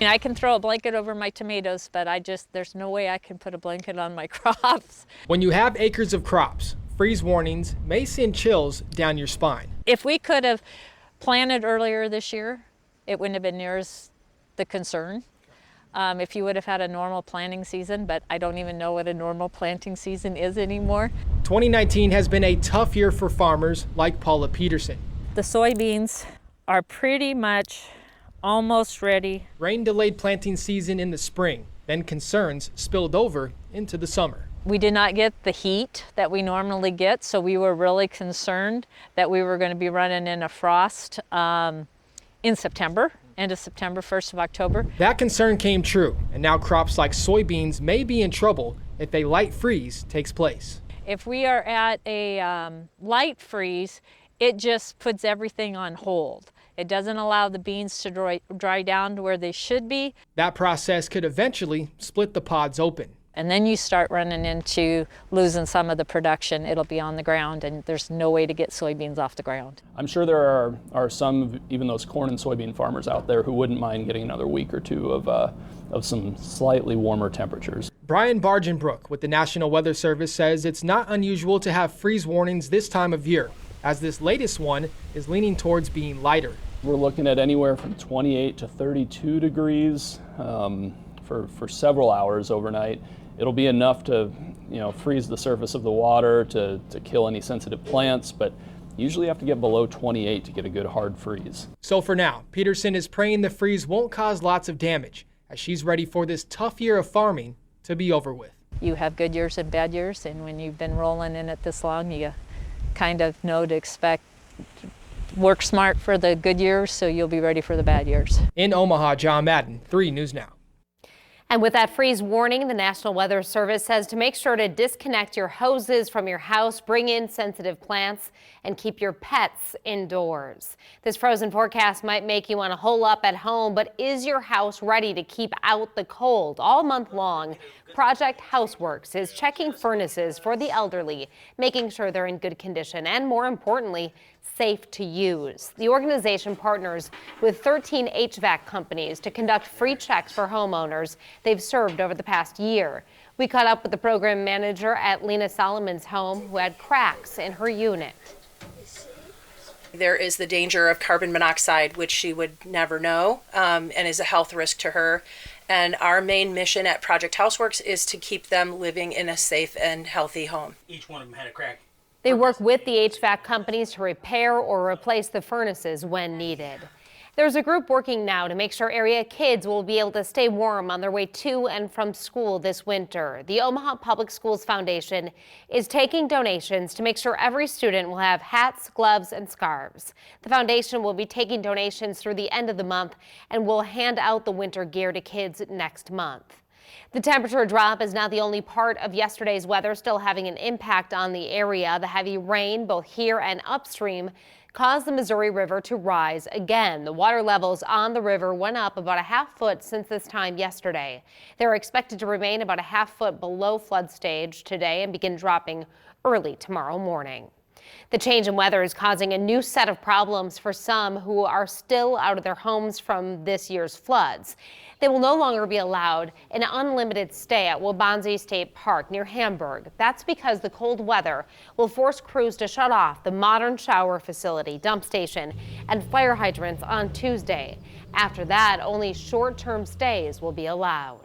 mean, I can throw a blanket over my tomatoes, but there's no way I can put a blanket on my crops. When you have acres of crops, freeze warnings may send chills down your spine. If we could have planted earlier this year, it wouldn't have been near as the concern. If you would have had a normal planting season, but I don't even know what a normal planting season is anymore. 2019 has been a tough year for farmers like Paula Peterson. The soybeans are pretty much almost ready. Rain delayed planting season in the spring, then concerns spilled over into the summer. We did not get the heat that we normally get, so we were really concerned that we were going to be running in a frost in September. End of September, 1st of October. That concern came true, and now crops like soybeans may be in trouble if a light freeze takes place. If we are at a light freeze, it just puts everything on hold. It doesn't allow the beans to dry down to where they should be. That process could eventually split the pods open. And then you start running into losing some of the production. It'll be on the ground, and there's no way to get soybeans off the ground. I'm sure there are some, even those corn and soybean farmers out there who wouldn't mind getting another week or two of some slightly warmer temperatures. Brian Bargenbrook with the National Weather Service says it's not unusual to have freeze warnings this time of year, as this latest one is leaning towards being lighter. We're looking at anywhere from 28 to 32 degrees for several hours overnight. It'll be enough to, freeze the surface of the water to kill any sensitive plants, but usually you have to get below 28 to get a good hard freeze. So for now, Peterson is praying the freeze won't cause lots of damage, as she's ready for this tough year of farming to be over with. You have good years and bad years, and when you've been rolling in it this long, you kind of know to expect. Work smart for the good years, so you'll be ready for the bad years. In Omaha, John Madden, 3 News Now. And with that freeze warning, the National Weather Service says to make sure to disconnect your hoses from your house, bring in sensitive plants, and keep your pets indoors. This frozen forecast might make you want to hole up at home, but is your house ready to keep out the cold? All month long, Project Houseworks is checking furnaces for the elderly, making sure they're in good condition, and more importantly, safe to use. The organization partners with 13 HVAC companies to conduct free checks for homeowners they've served over the past year. We caught up with the program manager at Lena Solomon's home who had cracks in her unit. There is the danger of carbon monoxide, which she would never know, and is a health risk to her. And our main mission at Project Houseworks is to keep them living in a safe and healthy home. Each one of them had a crack. They work with the HVAC companies to repair or replace the furnaces when needed. There's a group working now to make sure area kids will be able to stay warm on their way to and from school this winter. The Omaha Public Schools Foundation is taking donations to make sure every student will have hats, gloves, and scarves. The foundation will be taking donations through the end of the month and will hand out the winter gear to kids next month. The temperature drop is not the only part of yesterday's weather still having an impact on the area. The heavy rain, both here and upstream, caused the Missouri River to rise again. The water levels on the river went up about a half foot since this time yesterday. They're expected to remain about a half foot below flood stage today and begin dropping early tomorrow morning. The change in weather is causing a new set of problems for some who are still out of their homes from this year's floods. They will no longer be allowed an unlimited stay at Waubonsie State Park near Hamburg. That's because the cold weather will force crews to shut off the modern shower facility, dump station, and fire hydrants on Tuesday. After that, only short-term stays will be allowed.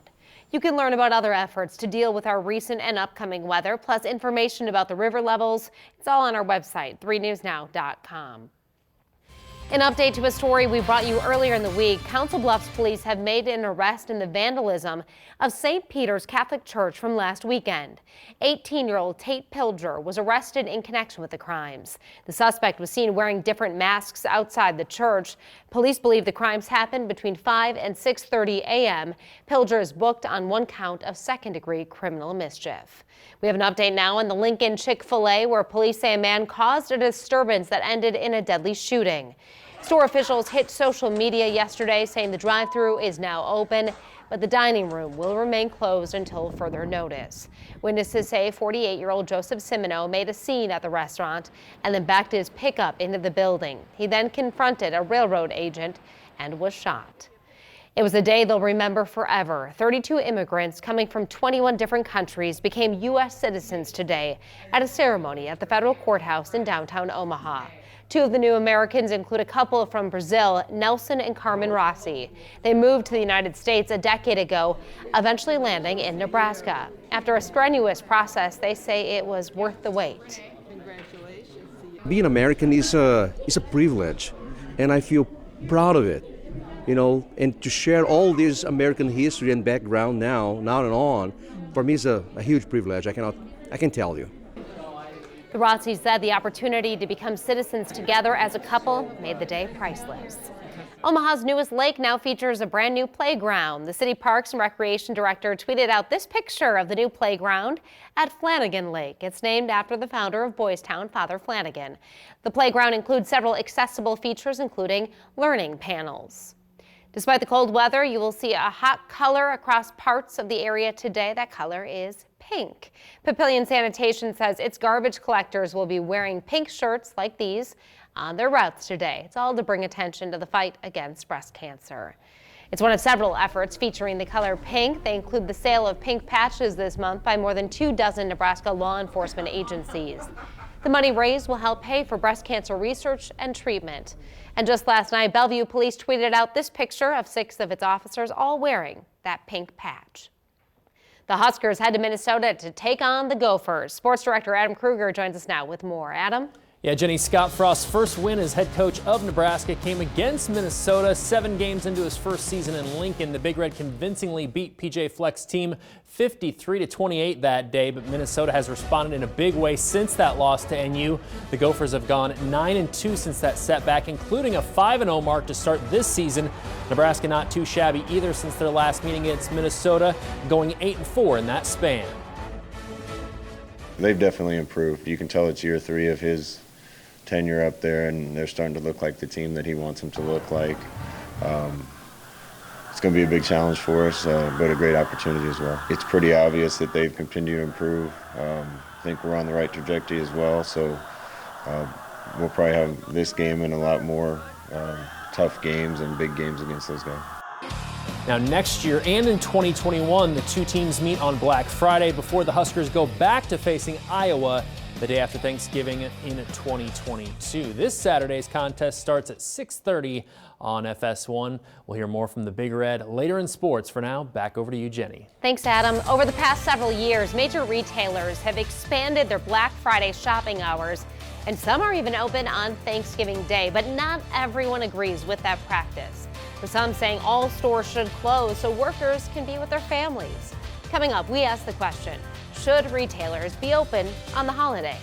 You can learn about other efforts to deal with our recent and upcoming weather, plus information about the river levels. It's all on our website, 3newsnow.com. An update to a story we brought you earlier in the week. Council Bluffs police have made an arrest in the vandalism of St. Peter's Catholic Church from last weekend. 18-year-old Tate Pilger was arrested in connection with the crimes. The suspect was seen wearing different masks outside the church. Police believe the crimes happened between 5 and 6:30 a.m. Pilger is booked on one count of second-degree criminal mischief. We have an update now on the Lincoln Chick-fil-A, where police say a man caused a disturbance that ended in a deadly shooting. Store officials hit social media yesterday saying the drive-thru is now open, but the dining room will remain closed until further notice. Witnesses say 48-year-old Joseph Simino made a scene at the restaurant and then backed his pickup into the building. He then confronted a railroad agent and was shot. It was a day they'll remember forever. 32 immigrants coming from 21 different countries became U.S. citizens today at a ceremony at the federal courthouse in downtown Omaha. Two of the new Americans include a couple from Brazil, Nelson and Carmen Rossi. They moved to the United States a decade ago, eventually landing in Nebraska. After a strenuous process, they say it was worth the wait. Being American is a privilege, and I feel proud of it. You know, and to share all this American history and background now and on, for me is a huge privilege. I can tell you. The Rossi said the opportunity to become citizens together as a couple made the day priceless. Omaha's newest lake now features a brand new playground. The city Parks and Recreation Director tweeted out this picture of the new playground at Flanagan Lake. It's named after the founder of Boys Town, Father Flanagan. The playground includes several accessible features, including learning panels. Despite the cold weather, you will see a hot color across parts of the area today. That color is pink. Papillion Sanitation says its garbage collectors will be wearing pink shirts like these on their routes today. It's all to bring attention to the fight against breast cancer. It's one of several efforts featuring the color pink. They include the sale of pink patches this month by more than 24 Nebraska law enforcement agencies. The money raised will help pay for breast cancer research and treatment. And just last night, Bellevue Police tweeted out this picture of 6 of its officers all wearing that pink patch. The Huskers head to Minnesota to take on the Gophers. Sports Director Adam Kruger joins us now with more. Adam? Yeah, Jenny, Scott Frost's first win as head coach of Nebraska came against Minnesota. 7 games into his first season in Lincoln, the Big Red convincingly beat PJ Fleck's team 53-28 that day, but Minnesota has responded in a big way since that loss to NU. The Gophers have gone 9-2 since that setback, including a 5-0 mark to start this season. Nebraska not too shabby either since their last meeting against Minnesota, going 8-4 in that span. They've definitely improved. You can tell it's year 3 of his tenure up there, and they're starting to look like the team that he wants them to look like. It's going to be a big challenge for us, but a great opportunity as well. It's pretty obvious that they've continued to improve. I think we're on the right trajectory as well, so we'll probably have this game and a lot more tough games and big games against those guys. Now next year and in 2021, the two teams meet on Black Friday before the Huskers go back to facing Iowa the day after Thanksgiving in 2022. This Saturday's contest starts at 6:30 on FS1. We'll hear more from the Big Red later in sports. For now, back over to you, Jenny. Thanks, Adam. Over the past several years, major retailers have expanded their Black Friday shopping hours, and some are even open on Thanksgiving Day, but not everyone agrees with that practice. With some saying all stores should close so workers can be with their families. Coming up, we ask the question, should retailers be open on the holiday?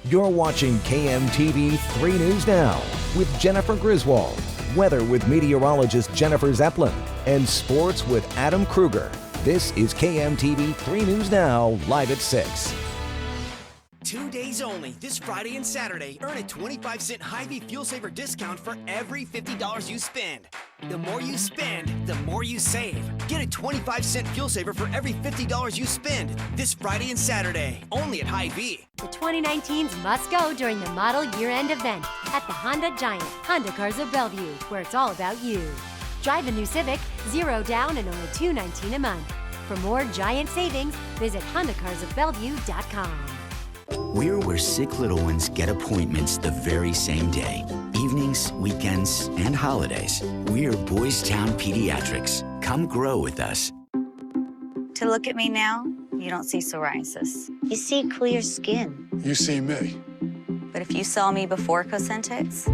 You're watching KMTV 3 News Now with Jennifer Griswold, weather with meteorologist Jennifer Zeppelin, and sports with Adam Kruger. This is KMTV 3 News Now, live at 6. 2 days only, this Friday and Saturday. Earn a 25-cent Hy-Vee Fuel Saver discount for every $50 you spend. The more you spend, the more you save. Get a 25-cent fuel saver for every $50 you spend this Friday and Saturday, only at Hy-Vee. The 2019s must go during the model year-end event at the Honda Giant, Honda Cars of Bellevue, where it's all about you. Drive a new Civic, 0 down and only $219 a month. For more Giant savings, visit HondaCarsOfBellevue.com. We're where sick little ones get appointments the very same day. Evenings, weekends, and holidays. We're Boys Town Pediatrics. Come grow with us. To look at me now, you don't see psoriasis. You see clear skin. You see me. But if you saw me before Cosentyx,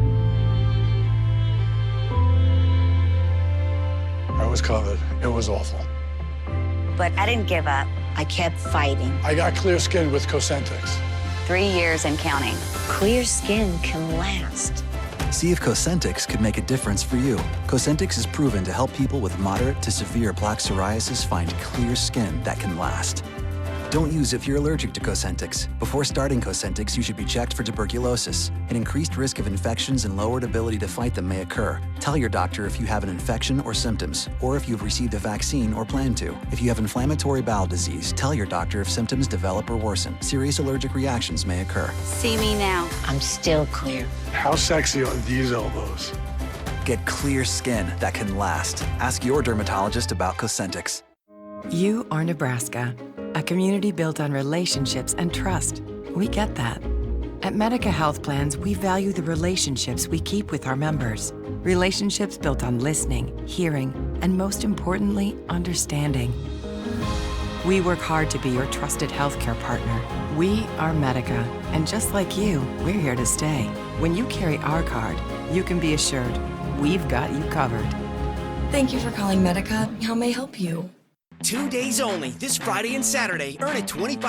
I was covered. It was awful. But I didn't give up. I kept fighting. I got clear skin with Cosentyx. 3 years and counting. Clear skin can last. See if Cosentyx could make a difference for you. Cosentyx is proven to help people with moderate to severe plaque psoriasis find clear skin that can last. Don't use if you're allergic to Cosentyx. Before starting Cosentyx, you should be checked for tuberculosis. An increased risk of infections and lowered ability to fight them may occur. Tell your doctor if you have an infection or symptoms, or if you've received a vaccine or plan to. If you have inflammatory bowel disease, tell your doctor if symptoms develop or worsen. Serious allergic reactions may occur. See me now. I'm still clear. How sexy are these elbows? Get clear skin that can last. Ask your dermatologist about Cosentix. You are Nebraska, a community built on relationships and trust. We get that. At Medica Health Plans, we value the relationships we keep with our members. Relationships built on listening, hearing, and most importantly, understanding. We work hard to be your trusted healthcare partner. We are Medica, and just like you, we're here to stay. When you carry our card, you can be assured we've got you covered. Thank you for calling Medica. How may I help you? 2 days only, this Friday and Saturday. Earn a 25